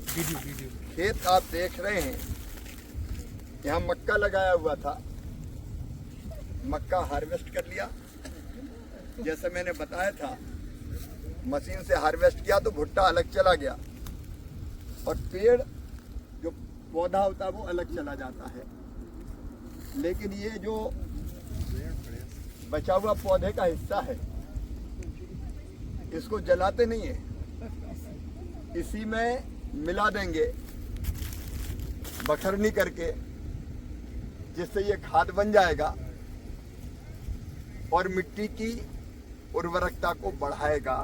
खेत आप देख रहे हैं, यहाँ मक्का लगाया हुआ था, मक्का हार्वेस्ट कर लिया। जैसे मैंने बताया था, मशीन से हार्वेस्ट किया तो भुट्टा अलग चला गया और पेड़ जो पौधा होता है वो अलग चला जाता है। लेकिन ये जो बचा हुआ पौधे का हिस्सा है, इसको जलाते नहीं है, इसी में मिला देंगे बखरनी करके, जिससे ये खाद बन जाएगा और मिट्टी की उर्वरकता को बढ़ाएगा।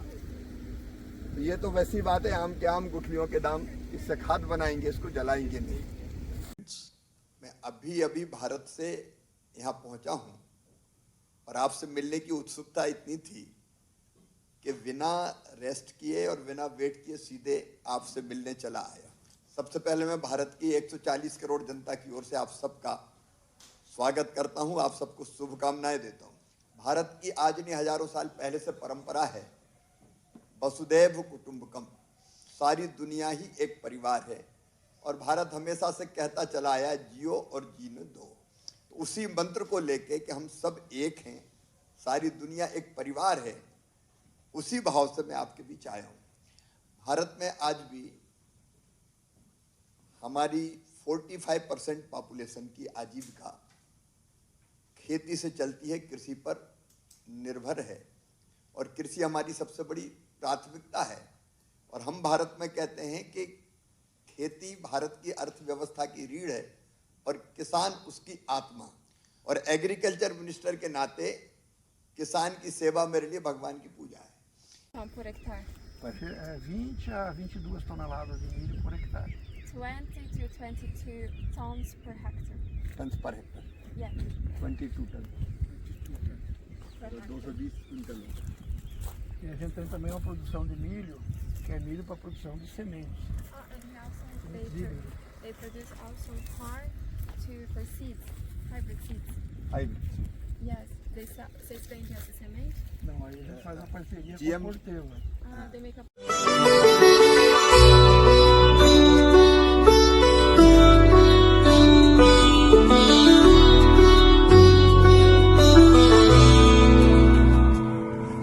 ये तो वैसी बात है, आम के आम गुठलियों के दाम, इससे खाद बनाएंगे, इसको जलाएंगे नहीं। मैं अभी भारत से यहाँ पहुँचा हूँ और आपसे मिलने की उत्सुकता इतनी थी कि बिना रेस्ट किए और बिना वेट किए सीधे आपसे मिलने चला आया। सबसे पहले मैं भारत की 140 करोड़ जनता की ओर से आप सबका स्वागत करता हूँ, आप सबको शुभकामनाएं देता हूँ। भारत की आज नहीं हजारों साल पहले से परंपरा है वसुधैव कुटुंबकम, सारी दुनिया ही एक परिवार है और भारत हमेशा से कहता चला आया जियो और जीने दो। तो उसी मंत्र को लेके कि हम सब एक हैं, सारी दुनिया एक परिवार है, उसी भाव से मैं आपके बीच आया हूँ। भारत में आज भी हमारी 45% पॉपुलेशन की आजीविका खेती से चलती है, कृषि पर निर्भर है और कृषि हमारी सबसे बड़ी प्राथमिकता है। और हम भारत में कहते हैं कि खेती भारत की अर्थव्यवस्था की रीढ़ है और किसान उसकी आत्मा। और एग्रीकल्चर मिनिस्टर के नाते किसान की सेवा मेरे लिए भगवान की पूजा है। Por hectare. 20 a 22 toneladas de milho por hectare. 20 to 22 tons per hectare. Ton per hectare, Yeah. 22 ton, Per hectare. 220 quintal. E a gente tem também uma produção de milho, que é milho para produção de sementes. And also they produce also corn for seeds, hybrid seeds. Hybrid. Yes, vocês vendem essa semente? Não, aí a gente faz a parceria com GM. a Portela. They make a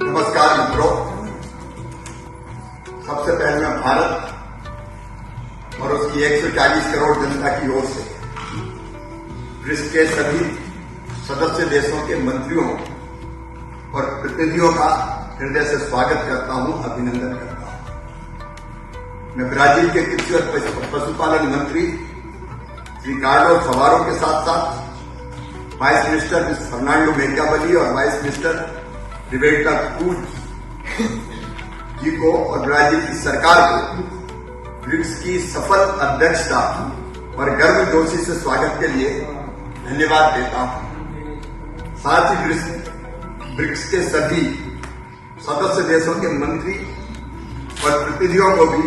नमस्कार मित्रों, सबसे पहले मैं भारत और उसकी 140 करोड़ जनता की ओर से BRICS के सभी सदस्य देशों के मंत्रियों और प्रतिनिधियों का हृदय से स्वागत करता हूं, अभिनंदन करता हूं। मैं ब्राजील के कृषि और पशुपालन मंत्री श्री कार्लोस फवारो के साथ साथ वाइस मिनिस्टर फर्नांडो मेरियाबली और वाइस मिनिस्टर रिबेका क्रूज जी को और ब्राजील की सरकार को ब्रिक्स की सफल अध्यक्षता और गर्मजोशी से स्वागत के लिए धन्यवाद देता हूं। साथ ही ब्रिक्स के सभी सदस्य देशों के मंत्री और प्रतिनिधियों को भी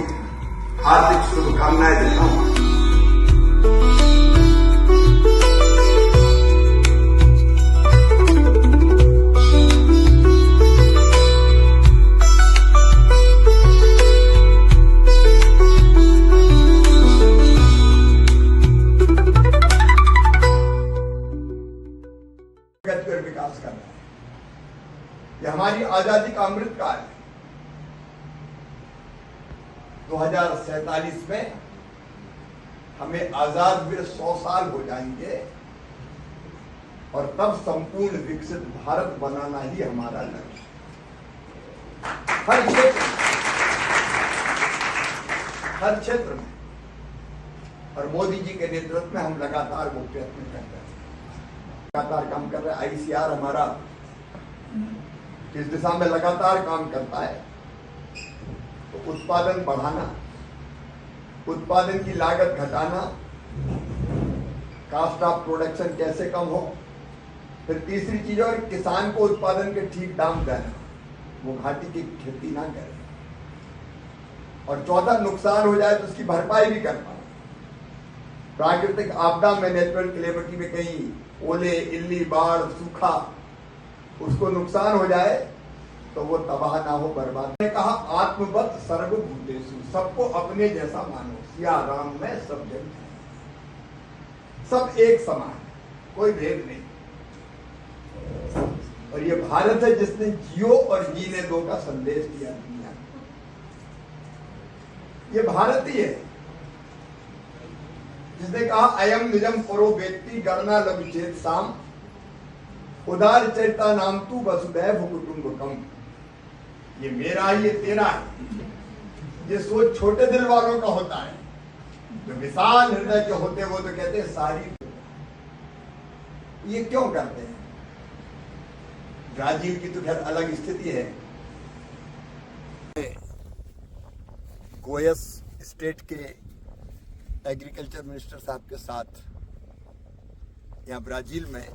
हार्दिक शुभकामनाएं देता हूं। विकास करना है, ये हमारी आजादी का अमृत काल है। 2047 में हमें आजाद हुए 100 साल हो जाएंगे और तब संपूर्ण विकसित भारत बनाना ही हमारा लक्ष्य। हर क्षेत्र में और मोदी जी के नेतृत्व में हम लगातार वो प्रयत्न कर रहे हैं, लगातार काम कर रहे हैं। आईसीआर हमारा इस दिशा में लगातार काम करता है। तो उत्पादन बढ़ाना, उत्पादन की लागत घटाना, कास्ट ऑफ प्रोडक्शन कैसे कम हो, फिर तीसरी चीज और किसान को उत्पादन के ठीक दाम देना, वो घाटी की खेती ना करे, और चौथा नुकसान हो जाए तो उसकी भरपाई भी करना। प्राकृतिक आपदा में, नेचुरल कैलेमिटी में कहीं ओले, इल्ली, बाढ़, सूखा, उसको नुकसान हो जाए तो वो तबाह ना हो, बर्बाद। ने कहा आत्मवत सर्वभूतेषु, सबको अपने जैसा मानो। सिया राम में सब जन है, सब एक समान, कोई भेद नहीं। और ये भारत है जिसने जियो और जीने दो का संदेश दिया दुनिया को। ये भारत ही है जिसने कहा अयम निजम परो व्यक्ति गणना लघु चेत साम, उदार चरिता नाम तू वसुदैव कुटुंबकम। ये मेरा है, ये तेरा है। ये सोच छोटे दिल वालों का होता है, जो विशाल हृदय के होते हैं वो तो कहते हैं सारी। ये क्यों करते हैं? ब्राजील की तो खैर अलग स्थिति है। गोयस स्टेट के एग्रीकल्चर मिनिस्टर साहब के साथ यहाँ ब्राजील में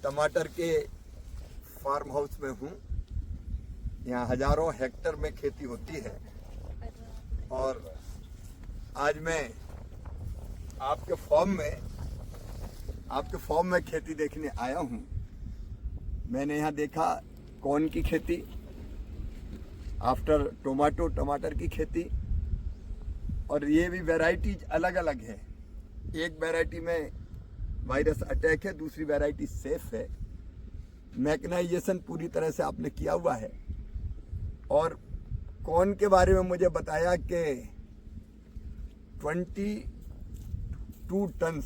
टमाटर के फार्म हाउस में हूँ। यहाँ हजारों हेक्टर में खेती होती है और आज मैं आपके फॉर्म में खेती देखने आया हूँ। मैंने यहाँ देखा कॉर्न की खेती, आफ्टर टमाटर की खेती, और ये भी वैरायटीज अलग अलग है। एक वैरायटी में वायरस अटैक है, दूसरी वैरायटी सेफ है। मैकेनाइजेशन पूरी तरह से आपने किया हुआ है। और कॉर्न के बारे में मुझे बताया कि 22 टन्स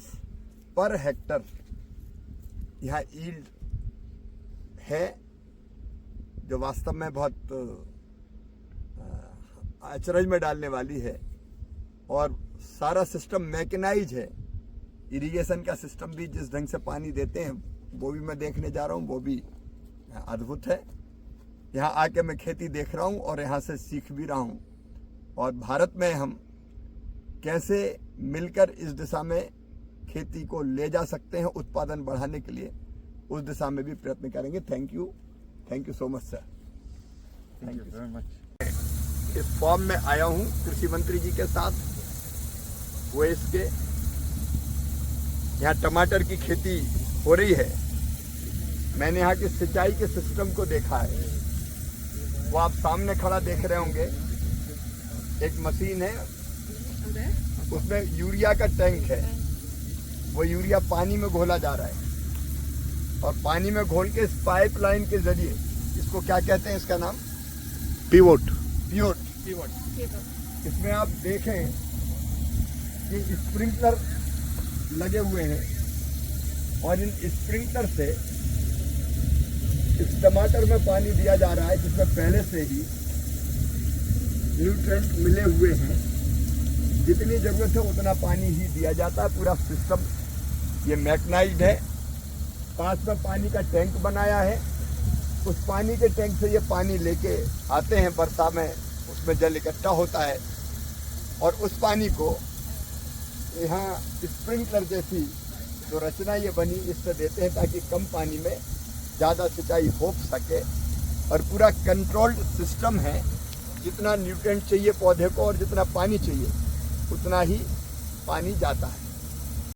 पर हेक्टर यहाँ यील्ड है, जो वास्तव में बहुत अचरज में डालने वाली है। और सारा सिस्टम मैकेनाइज है। इरिगेशन का सिस्टम भी जिस ढंग से पानी देते हैं वो भी मैं देखने जा रहा हूँ, वो भी अद्भुत है। यहाँ आके मैं खेती देख रहा हूँ और यहाँ से सीख भी रहा हूँ। और भारत में हम कैसे मिलकर इस दिशा में खेती को ले जा सकते हैं उत्पादन बढ़ाने के लिए, उस दिशा में भी प्रयत्न करेंगे। Thank you so much sir. Thank you very much. इस फॉर्म में आया हूँ कृषि मंत्री जी के साथ। वो इसके यहाँ टमाटर की खेती हो रही है। मैंने यहाँ की सिंचाई के सिस्टम को देखा है, वो आप सामने खड़ा देख रहे होंगे। एक मशीन है, उसमें यूरिया का टैंक है। वो यूरिया पानी में घोला जा रहा है और पानी में घोल के इस पाइपलाइन के जरिए, इसको क्या कहते हैं, इसका नाम पिवोट। इसमें आप देखें कि स्प्रिंकलर लगे हुए हैं और इन स्प्रिंकलर से इस टमाटर में पानी दिया जा रहा है, जिसमें पहले से ही न्यूट्रिएंट मिले हुए हैं। जितनी जरूरत है उतना पानी ही दिया जाता है। पूरा सिस्टम ये मैकेनाइज्ड है। पास में पानी का टैंक बनाया है। उस पानी के टैंक से ये पानी लेके आते हैं वर्षा में, उसमें जल इकट्ठा होता है और उस पानी को यहाँ स्प्रिंकलर जैसी जो रचना ये बनी इससे देते हैं, ताकि कम पानी में ज़्यादा सिंचाई हो सके। और पूरा कंट्रोल्ड सिस्टम है। जितना न्यूट्रिएंट चाहिए पौधे को और जितना पानी चाहिए उतना ही पानी जाता है।